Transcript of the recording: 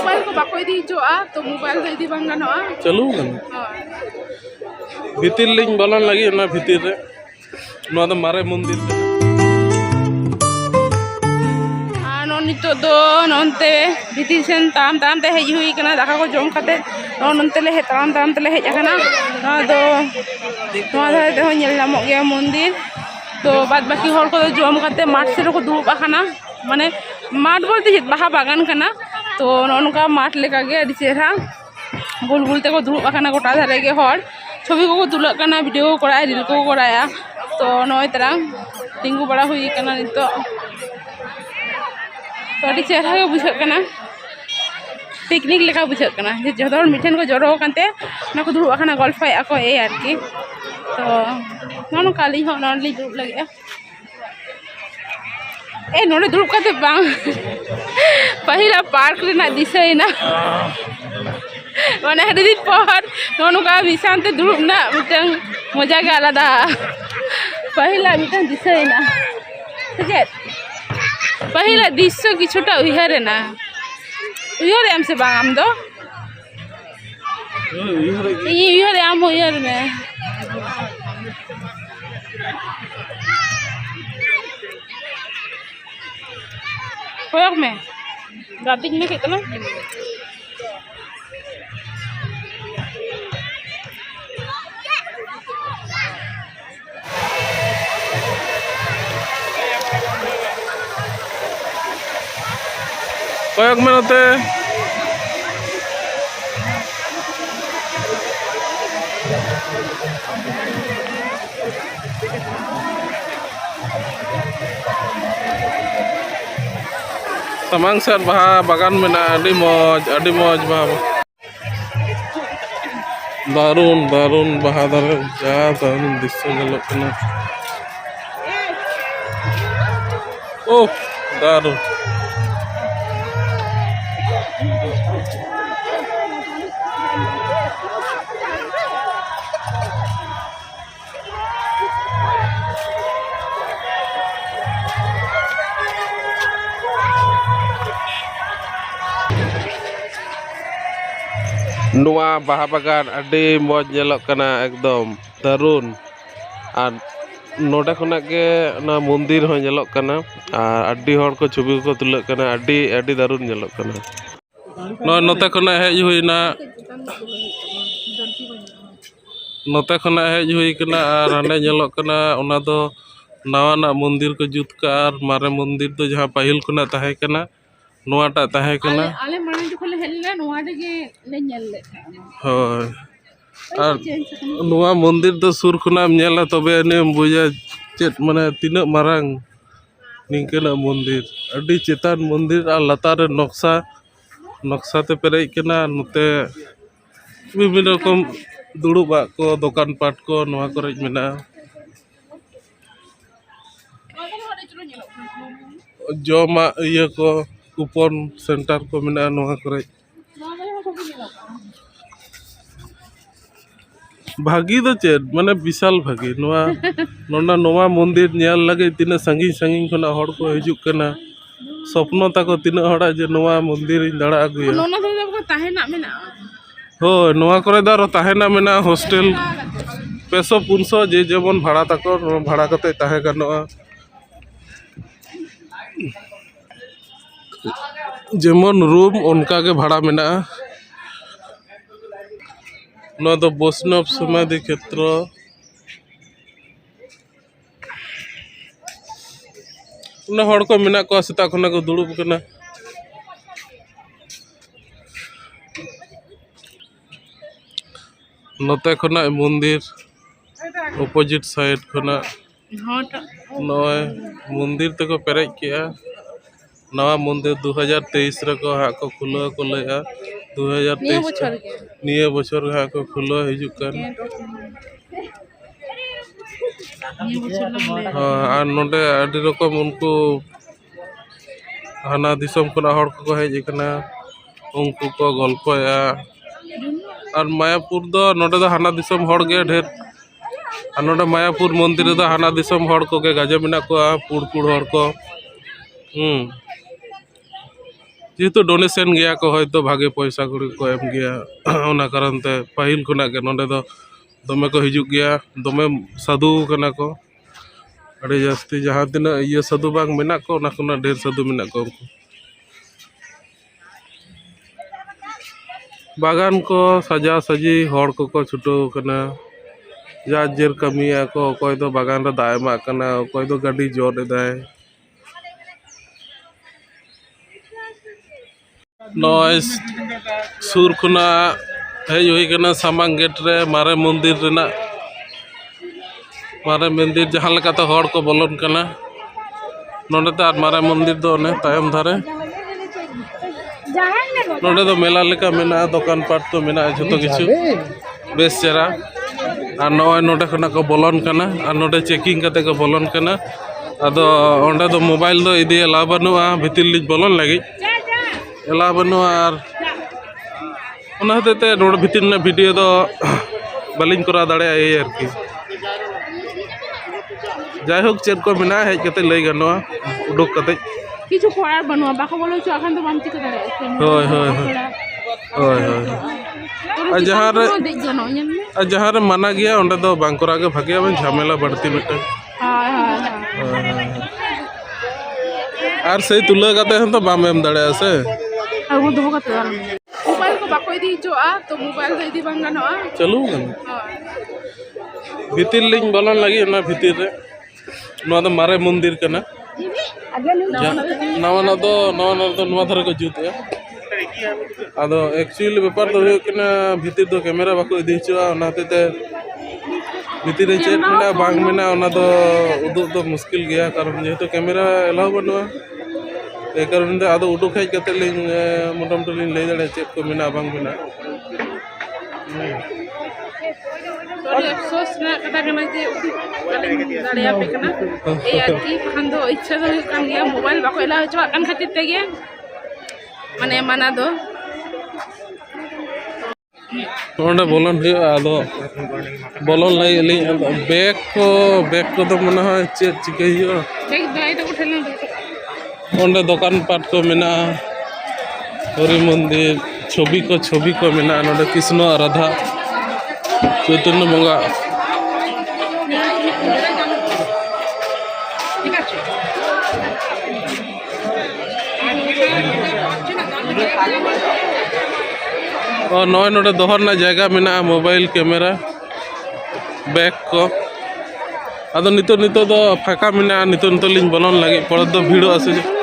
mobile को बाको इदी हिजुआ तो मोबाइल दो इदी बांग गानोआ चालू गाना भितिर लिंग बोलन लगी ना भितिर रे नोआ दो मारे मंदिर नितो दो नोनते भितिर सेन ताम ते हेज हुई कना दाका को जम खाते नोनते ले ताम ते ले हेज आकना नोआ दो नोआ धारे ते हो नेल नामो गया मंदिर तो बाद बाकी हर को जम खाते माठ से को दुब आकना माने माठ बोलते बाहा बागान कना तो नोनका माठ लेका गे अडी चेहरा गोल गोल ते को दुब आकना गोटा धारे गे हर छवि को तुलक कना वीडियो को कराया रील को कराया तो नोय तरह तिंगु बड़ा हुई कना नितो तो अभी चेहरा के बुझे पिकनिक लेका बुझे जो मिठन को जरो कानते ना को दुरुब आखना गल्फाय आको ए आरकी तो नोन काली हो नोन ली दुरुब लगे ए नोने दुरुब काते बांग पहिला पार्क रेना दिसैना माने हडी दिन पर नोन का विशांते दुरुब ना मिटन मजा के आलादा पहिला मिटन दिसैना ठीक पहिला दृश्य किछुटा उइहारे ना उइहारे आम से बांग आम दो उइहारे आम उइहार में कोयक में गातिक में कितना कयक मिनते तमांग सर बहा बागान में अड़ी मौज बहा दारुन बहा दारे जा दारुन दृश्य नेलोग कना ओ दारुन नुआ बाहा बागान अड़ी मौज नेलोग कना एकदम दारुन और नोडे खना के ना मंदिर हो नेलोग कना और अड़ी हर को छवि को तुलक कना अड़ी दारुन नेलोग कना नोते खना हेज हुईना नोते खना हेज हुई कना और हाने नेलोग कना ओना दो नवा ना मंदिर को जुत का और मारे मंदिर तो जहाँ पहिल खुना ताहे कना नोआटा ताहे कना आले माने जो खोले हेलले नोआटे के ले नेल ले होय और नोआ मंदिर तो सुर खुना नेला तबे ने बुझा चेत माने तिना मारांग निंकना मंदिर अड़ी चेतान मंदिर और लतार नक्शा ते पेरे कना नते विभिन्न रकम दुड़ुबा को दुकान पाट को नोआ करे मेना जमा इया को कूपन सेंटर को मेना नोआ करे भागी दो चेत माने विशाल भागी नोना मंदिर नेल लगे तीना संगी खना हड़ को हिजुक कना स्वप्न ताको तीना हड़ा जे नोआ मंदिर दाड़ा अगुया नोना तो को ताहेना मेना हो नोआ करे दारो ताहेना मेना हॉस्टल 200-300 जे जेमन भाड़ा ताको भाड़ा कते ताहे गानोआ जेमन रूम उनका के भाड़ा मेना नोआ दो वैष्णव समाधि क्षेत्र ना हड़ को मेना को सेता खना को दुड़ुब कना नोते खना मंदिर अपोजिट साइड खना नय मंदिर तक पेरेज किया नवा मंदिर 2023 रको हा को खुलो को लया 2023 निये बछर हा को खुलो हिजुक कान हाँ नोडे अड़ी रकम उनको हाना दिसम खुना हड़ को हेज कना उनको को गल्पया और मायापुर दो नोडे दो हाना दिसम हड़ गे ढेर और नोडे मायापुर मंदिर दो हाना दिसम हड़ को गे गाजे मेना को पुड़ हड़ को जेहेतु डोनेशन गया को हयतो भागे पैसा कुड़ी को एम गया ओना कारण ते पाहिल खुना के नोडे दो दमे को हिजुग गया दमे साधु कना को अड़े जास्ती जहाँ तिना ये साधु बांग मेना को ओना खुना ढेर साधु मेना को उनको बागान को सजा सजी हड़ को छुटो कना जा जेर कमिया को कोई दो बागान रे दाय मा कना कोई दो गाड़ी जोर दाय नॉइस सुर खुना हेज हुई कना सामांग गेट रे मारे मंदिर रेना मारे मंदिर जहाँ लेकाते हड़ को बोलन कना नोडे ते आर मारे मंदिर दो ने तायम धारे नोडे दो मेला लेका मेना दुकान पाट तो मेना जतो किछु बेस चेरा और नॉय नोडे खना को बोलन कना और नोडे चेकिंग कते को बोलन कना अदो ओंडे दो मोबाइल दो इदी ला बनुआ भितिर लिज बोलन लगी एला बनुआ और ओना हते नोडे भितिर ना वीडियो दो बालिंग करा दाड़े आए यार की जाय होक चेर को मेना हेज कते लई गनवा उडुक कते किछु कोआर बनवा बाको बोलो छु अखन तो बाम चिका दाड़े होय होय होय होय और जहाँ रे माना गया ओंडे दो बांग करा के भागे बन झमेला बढ़ती मिटे हाय हाय और सही तुला कते हम तो बाम एम दाड़े से और वो दो कते मोबाइल को बाको इदी जोआ तो मोबाइल दो इदी बांग गनवा चलू गन भितिर लिंग बोलन लगी ना भितिर रे नवा तो मारे मंदिर कना नवा दो नवा धरे को जुत है आदो एक्चुअली व्यापार तो होना भितर दो कैमरा बाको इदी चुआ ओनाते भितर चेक मेना बांग मेना ओना दो उदुग दो मुश्किल गया कारण जेहेतु कैमरा एलाव बनुआ ए कारण दे आदो उडुक हेज कते लिंग मोटामुटी लिंग लई दाड़े चेक को मेना बांग मेना और अफसोस ना कथा कना जे बालिंग दाड़िया पे कना ए आरकी खान दो इच्छा दो कान गया मोबाइल बाको एला चुआ कान खातिर ते गया माने माना दो ओंडे बोलन हुई आदो बोलन लाई बैग को तो मना है चेक चिके हुई बैग दाई तो उठेला ओंडे दुकान पाट को मेना हरि मंदिर छवि को मेना नोडे कृष्ण राधा चैतन्य बंगा और नॉय नोडे दोहर ना जगह मेना मोबाइल कैमरा बैग को अदो नितो दो फाका मेना नितो लिंग बोलन लगी पड़े दो भीड़ आसे